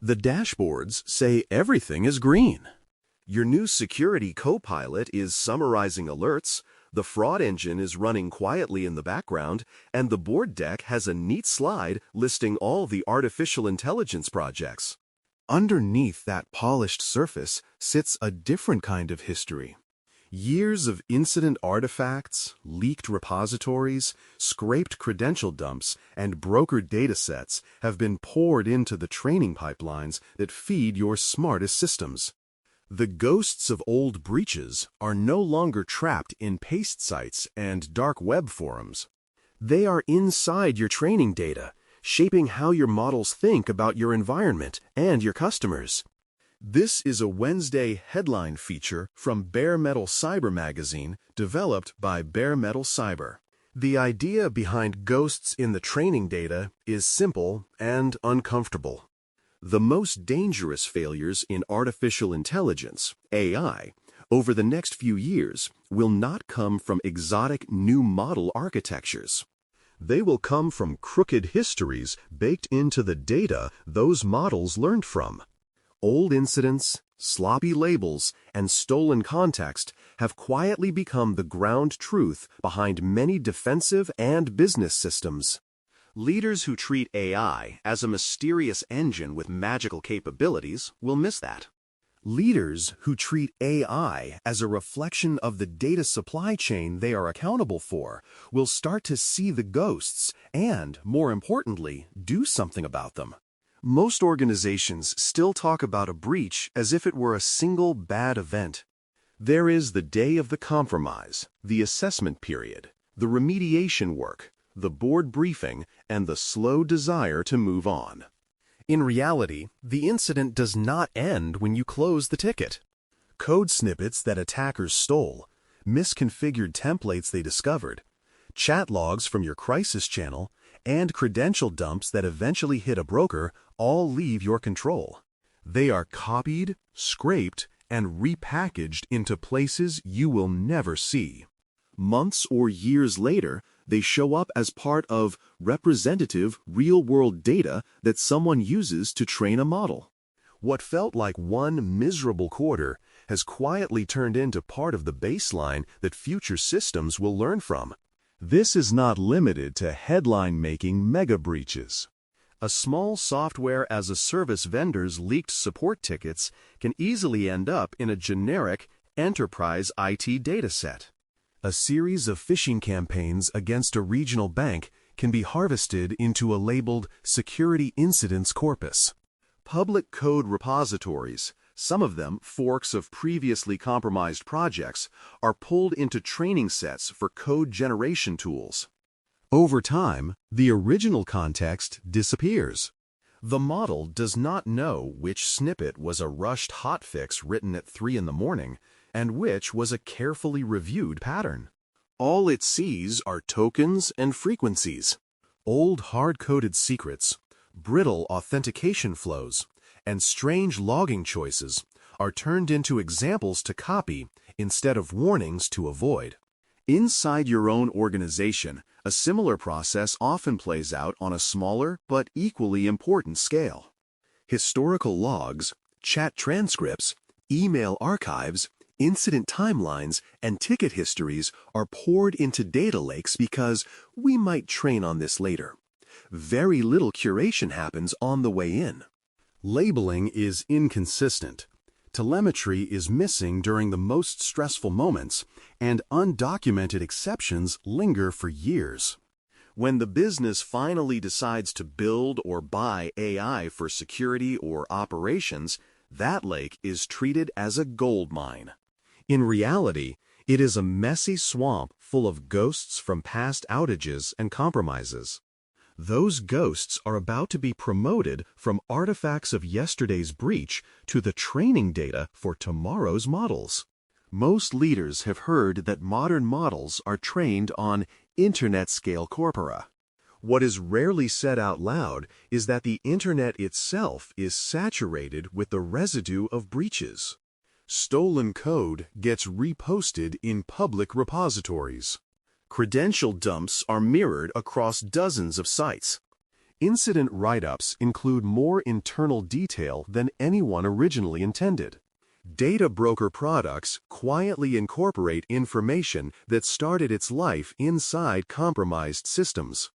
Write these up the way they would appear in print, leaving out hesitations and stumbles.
The dashboards say everything is green. Your new security co-pilot is summarizing alerts, the fraud engine is running quietly in the background, and the board deck has a neat slide listing all the artificial intelligence projects. Underneath that polished surface sits a different kind of history. Years of incident artifacts, leaked repositories, scraped credential dumps, and brokered datasets have been poured into the training pipelines that feed your smartest systems. The ghosts of old breaches are no longer trapped in paste sites and dark web forums. They are inside your training data, shaping how your models think about your environment and your customers. This is a Wednesday headline feature from Bare Metal Cyber magazine, developed by Bare Metal Cyber. The idea behind ghosts in the training data is simple and uncomfortable. The most dangerous failures in artificial intelligence, AI, over the next few years will not come from exotic new model architectures. They will come from crooked histories baked into the data those models learned from. Old incidents, sloppy labels, and stolen context have quietly become the ground truth behind many defensive and business systems. Leaders who treat AI as a mysterious engine with magical capabilities will miss that. Leaders who treat AI as a reflection of the data supply chain they are accountable for will start to see the ghosts and, more importantly, do something about them. Most organizations still talk about a breach as if it were a single bad event. There is the day of the compromise, the assessment period, the remediation work, the board briefing, and the slow desire to move on. In reality, the incident does not end when you close the ticket. Code snippets that attackers stole, misconfigured templates they discovered, chat logs from your crisis channel, and credential dumps that eventually hit a broker all leave your control. They are copied, scraped, and repackaged into places you will never see. Months or years later, they show up as part of representative, real-world data that someone uses to train a model. What felt like one miserable quarter has quietly turned into part of the baseline that future systems will learn from. This is not limited to headline-making mega breaches. A small software-as-a-service vendor's leaked support tickets can easily end up in a generic enterprise IT dataset. A series of phishing campaigns against a regional bank can be harvested into a labeled security incidents corpus. Public code repositories, some of them forks of previously compromised projects, are pulled into training sets for code generation tools. Over time, the original context disappears. The model does not know which snippet was a rushed hotfix written at 3 in the morning and which was a carefully reviewed pattern. All it sees are tokens and frequencies. Old hard-coded secrets, brittle authentication flows, and strange logging choices are turned into examples to copy instead of warnings to avoid. Inside your own organization, a similar process often plays out on a smaller but equally important scale. Historical logs, chat transcripts, email archives, incident timelines, and ticket histories are poured into data lakes because we might train on this later. Very little curation happens on the way in. Labeling is inconsistent. Telemetry is missing during the most stressful moments, and undocumented exceptions linger for years. When the business finally decides to build or buy AI for security or operations, that lake is treated as a gold mine. In reality, it is a messy swamp full of ghosts from past outages and compromises. Those ghosts are about to be promoted from artifacts of yesterday's breach to the training data for tomorrow's models. Most leaders have heard that modern models are trained on internet-scale corpora. What is rarely said out loud is that the internet itself is saturated with the residue of breaches. Stolen code gets reposted in public repositories. Credential dumps are mirrored across dozens of sites. Incident write-ups include more internal detail than anyone originally intended. Data broker products quietly incorporate information that started its life inside compromised systems.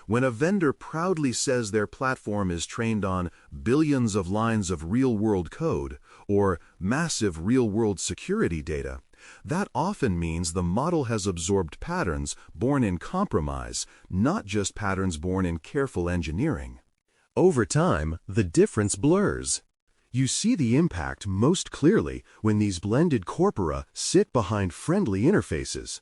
When a vendor proudly says their platform is trained on billions of lines of real-world code or massive real-world security data, that often means the model has absorbed patterns born in compromise, not just patterns born in careful engineering. Over time, the difference blurs. You see the impact most clearly when these blended corpora sit behind friendly interfaces.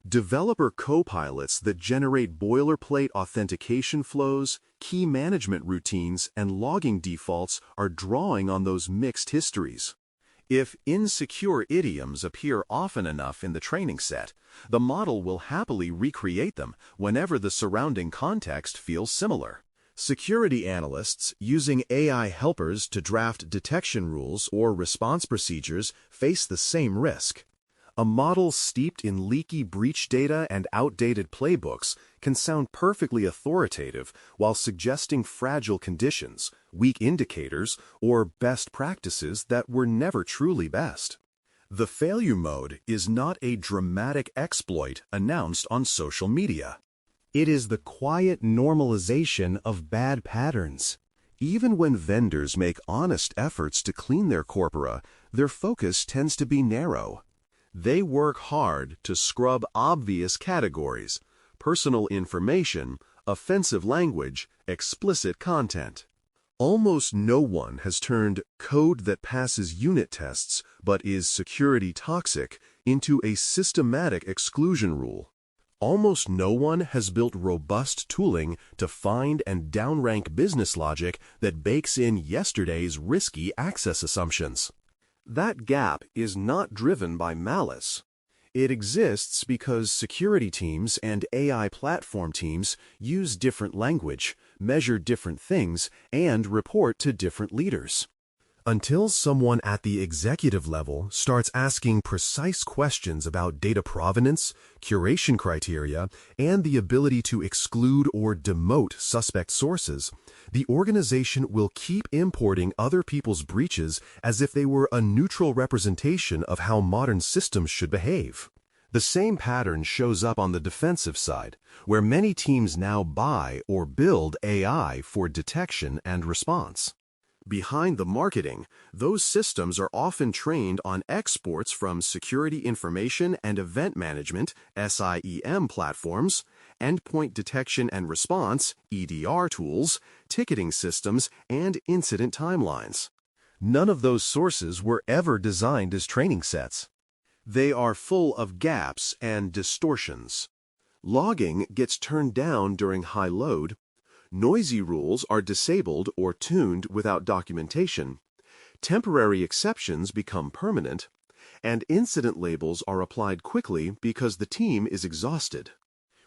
Developer copilots that generate boilerplate authentication flows, key management routines, and logging defaults are drawing on those mixed histories. If insecure idioms appear often enough in the training set, the model will happily recreate them whenever the surrounding context feels similar. Security analysts using AI helpers to draft detection rules or response procedures face the same risk. A model steeped in leaky breach data and outdated playbooks can sound perfectly authoritative while suggesting fragile conditions, weak indicators, or best practices that were never truly best. The failure mode is not a dramatic exploit announced on social media. It is the quiet normalization of bad patterns. Even when vendors make honest efforts to clean their corpora, their focus tends to be narrow. They work hard to scrub obvious categories: personal information, offensive language, explicit content. Almost no one has turned code that passes unit tests but is security toxic into a systematic exclusion rule. Almost no one has built robust tooling to find and downrank business logic that bakes in yesterday's risky access assumptions. That gap is not driven by malice. It exists because security teams and AI platform teams use different language, measure different things, and report to different leaders. Until someone at the executive level starts asking precise questions about data provenance, curation criteria, and the ability to exclude or demote suspect sources, the organization will keep importing other people's breaches as if they were a neutral representation of how modern systems should behave. The same pattern shows up on the defensive side, where many teams now buy or build AI for detection and response. Behind the marketing, those systems are often trained on exports from security information and event management (SIEM) platforms, endpoint detection and response (EDR) tools, ticketing systems, and incident timelines. None of those sources were ever designed as training sets. They are full of gaps and distortions. Logging gets turned down during high load. Noisy rules are disabled or tuned without documentation. Temporary exceptions become permanent, and incident labels are applied quickly because the team is exhausted.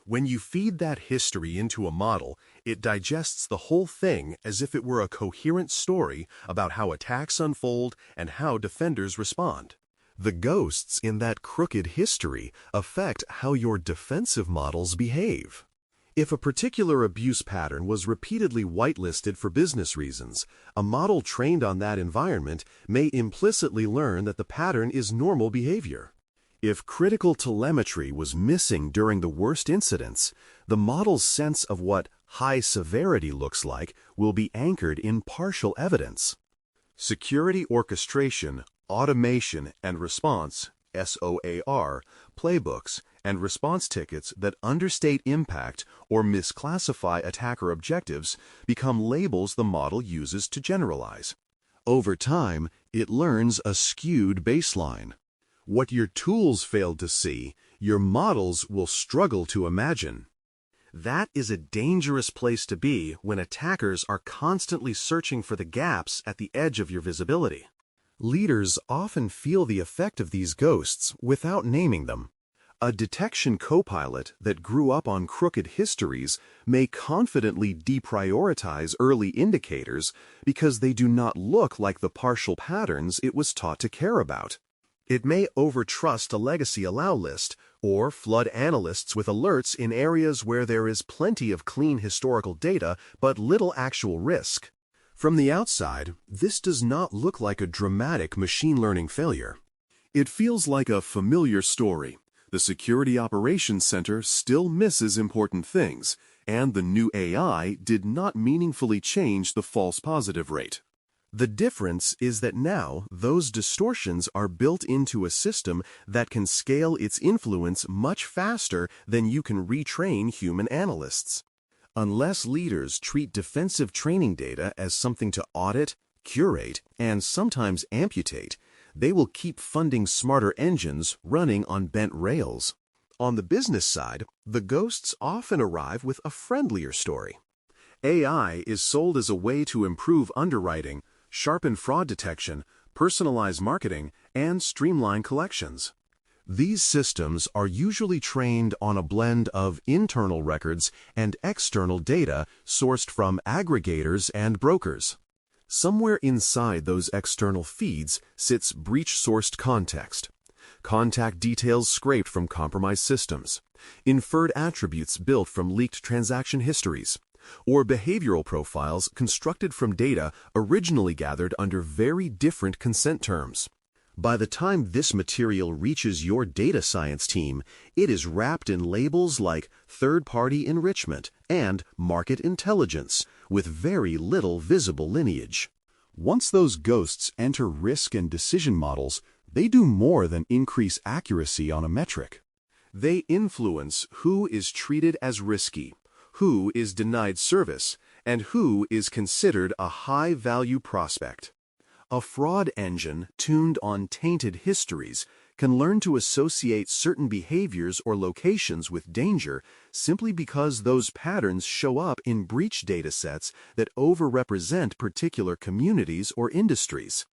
When you feed that history into a model, it digests the whole thing as if it were a coherent story about how attacks unfold and how defenders respond. The ghosts in that crooked history affect how your defensive models behave. If a particular abuse pattern was repeatedly whitelisted for business reasons, a model trained on that environment may implicitly learn that the pattern is normal behavior. If critical telemetry was missing during the worst incidents, the model's sense of what high severity looks like will be anchored in partial evidence. Security orchestration, automation, and response (SOAR) playbooks and response tickets that understate impact or misclassify attacker objectives become labels the model uses to generalize. Over time, it learns a skewed baseline. What your tools failed to see, your models will struggle to imagine. That is a dangerous place to be when attackers are constantly searching for the gaps at the edge of your visibility. Leaders often feel the effect of these ghosts without naming them. A detection copilot that grew up on crooked histories may confidently deprioritize early indicators because they do not look like the partial patterns it was taught to care about. It may overtrust a legacy allow list or flood analysts with alerts in areas where there is plenty of clean historical data but little actual risk. From the outside, this does not look like a dramatic machine learning failure. It feels like a familiar story. The Security Operations Center still misses important things, and the new AI did not meaningfully change the false positive rate. The difference is that now those distortions are built into a system that can scale its influence much faster than you can retrain human analysts. Unless leaders treat defensive training data as something to audit, curate, and sometimes amputate, they will keep funding smarter engines running on bent rails. On the business side, the ghosts often arrive with a friendlier story. AI is sold as a way to improve underwriting, sharpen fraud detection, personalize marketing, and streamline collections. These systems are usually trained on a blend of internal records and external data sourced from aggregators and brokers. Somewhere inside those external feeds sits breach-sourced context, contact details scraped from compromised systems, inferred attributes built from leaked transaction histories, or behavioral profiles constructed from data originally gathered under very different consent terms. By the time this material reaches your data science team, it is wrapped in labels like third-party enrichment and market intelligence, with very little visible lineage. Once those ghosts enter risk and decision models, they do more than increase accuracy on a metric. They influence who is treated as risky, who is denied service, and who is considered a high-value prospect. A fraud engine tuned on tainted histories can learn to associate certain behaviors or locations with danger simply because those patterns show up in breach datasets that overrepresent particular communities or industries.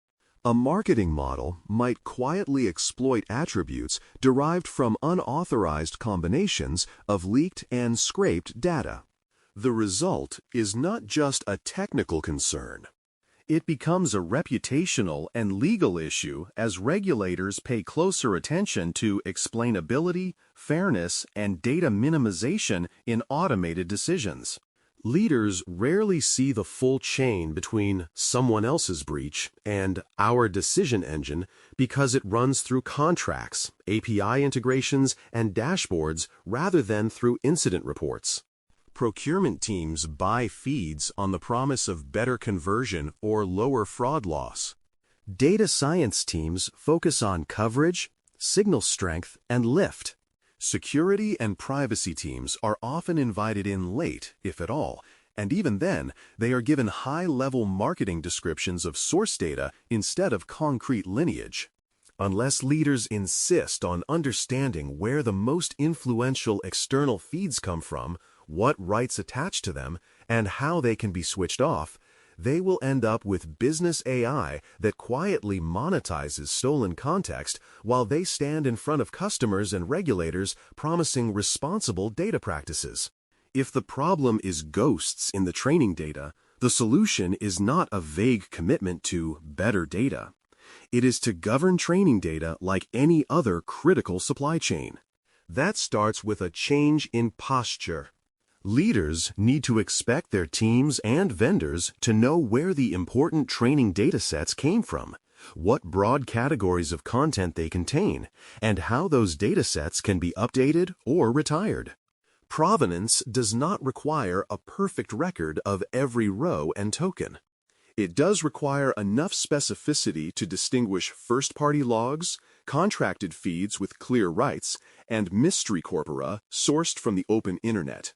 A marketing model might quietly exploit attributes derived from unauthorized combinations of leaked and scraped data. The result is not just a technical concern. It becomes a reputational and legal issue as regulators pay closer attention to explainability, fairness, and data minimization in automated decisions. Leaders rarely see the full chain between someone else's breach and our decision engine because it runs through contracts, API integrations, and dashboards rather than through incident reports. Procurement teams buy feeds on the promise of better conversion or lower fraud loss. Data science teams focus on coverage, signal strength, and lift. Security and privacy teams are often invited in late, if at all, and even then, they are given high-level marketing descriptions of source data instead of concrete lineage. Unless leaders insist on understanding where the most influential external feeds come from, what rights attach to them, and how they can be switched off, they will end up with business AI that quietly monetizes stolen context while they stand in front of customers and regulators promising responsible data practices. If the problem is ghosts in the training data, the solution is not a vague commitment to better data. It is to govern training data like any other critical supply chain. That starts with a change in posture. Leaders need to expect their teams and vendors to know where the important training datasets came from, what broad categories of content they contain, and how those datasets can be updated or retired. Provenance does not require a perfect record of every row and token. It does require enough specificity to distinguish first-party logs, contracted feeds with clear rights, and mystery corpora sourced from the open internet.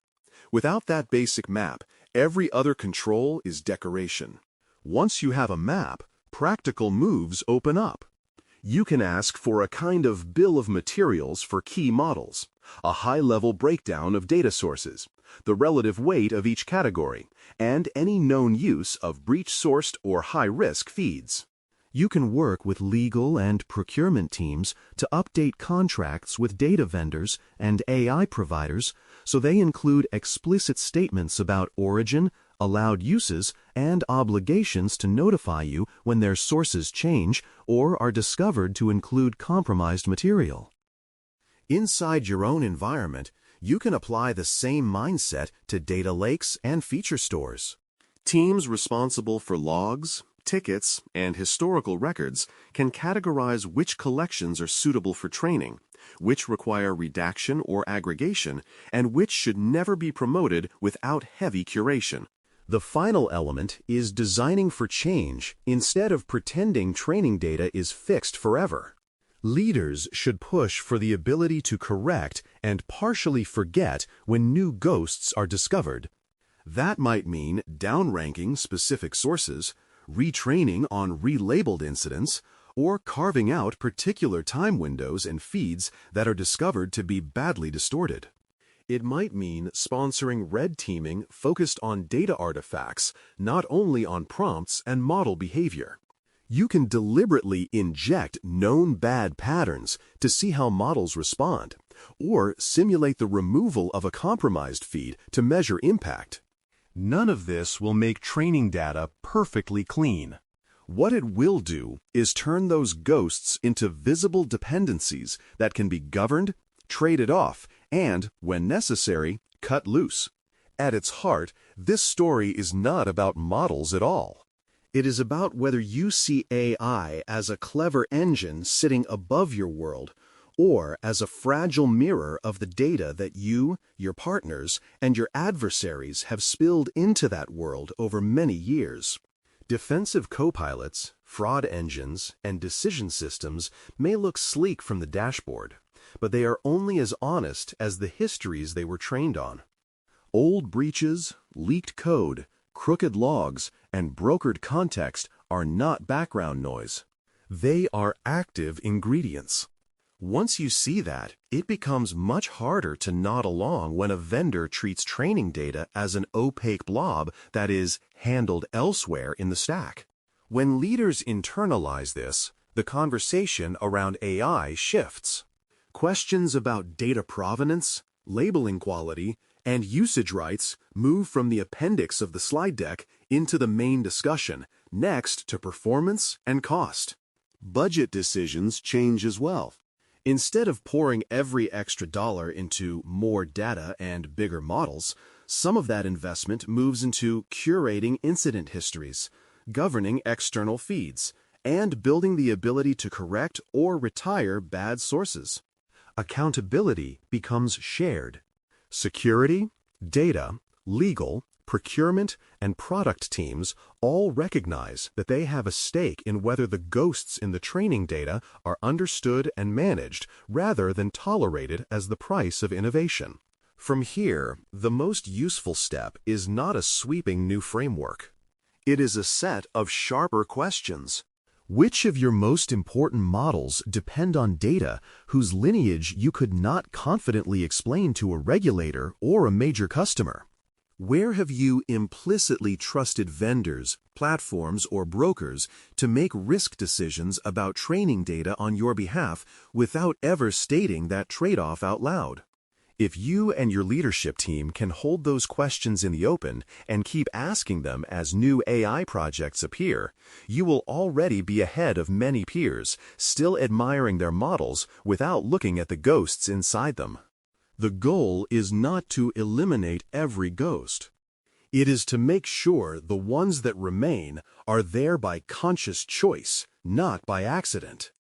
Without that basic map, every other control is decoration. Once you have a map, practical moves open up. You can ask for a kind of bill of materials for key models, a high-level breakdown of data sources, the relative weight of each category, and any known use of breach-sourced or high-risk feeds. You can work with legal and procurement teams to update contracts with data vendors and AI providers so they include explicit statements about origin, allowed uses, and obligations to notify you when their sources change or are discovered to include compromised material. Inside your own environment, you can apply the same mindset to data lakes and feature stores. Teams responsible for logs, tickets, and historical records can categorize which collections are suitable for training, which require redaction or aggregation, and which should never be promoted without heavy curation. The final element is designing for change instead of pretending training data is fixed forever. Leaders should push for the ability to correct and partially forget when new ghosts are discovered. That might mean downranking specific sources, retraining on relabeled incidents, or carving out particular time windows and feeds that are discovered to be badly distorted. It might mean sponsoring red teaming focused on data artifacts, not only on prompts and model behavior. You can deliberately inject known bad patterns to see how models respond, or simulate the removal of a compromised feed to measure impact. None of this will make training data perfectly clean. What it will do is turn those ghosts into visible dependencies that can be governed, traded off, and, when necessary, cut loose. At its heart, this story is not about models at all. It is about whether you see AI as a clever engine sitting above your world, or as a fragile mirror of the data that you, your partners, and your adversaries have spilled into that world over many years. Defensive copilots, fraud engines, and decision systems may look sleek from the dashboard, but they are only as honest as the histories they were trained on. Old breaches, leaked code, crooked logs, and brokered context are not background noise. They are active ingredients. Once you see that, it becomes much harder to nod along when a vendor treats training data as an opaque blob that is handled elsewhere in the stack. When leaders internalize this, the conversation around AI shifts. Questions about data provenance, labeling quality, and usage rights move from the appendix of the slide deck into the main discussion, next to performance and cost. Budget decisions change as well. Instead of pouring every extra dollar into more data and bigger models, some of that investment moves into curating incident histories, governing external feeds, and building the ability to correct or retire bad sources. Accountability becomes shared. Security, data, legal, procurement, and product teams all recognize that they have a stake in whether the ghosts in the training data are understood and managed rather than tolerated as the price of innovation. From here, the most useful step is not a sweeping new framework. It is a set of sharper questions. Which of your most important models depend on data whose lineage you could not confidently explain to a regulator or a major customer? Where have you implicitly trusted vendors, platforms, or brokers to make risk decisions about training data on your behalf without ever stating that trade-off out loud? If you and your leadership team can hold those questions in the open and keep asking them as new AI projects appear, you will already be ahead of many peers, still admiring their models without looking at the ghosts inside them. The goal is not to eliminate every ghost. It is to make sure the ones that remain are there by conscious choice, not by accident.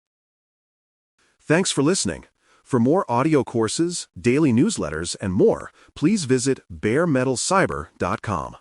Thanks for listening. For more audio courses, daily newsletters, and more, please visit baremetalcyber.com.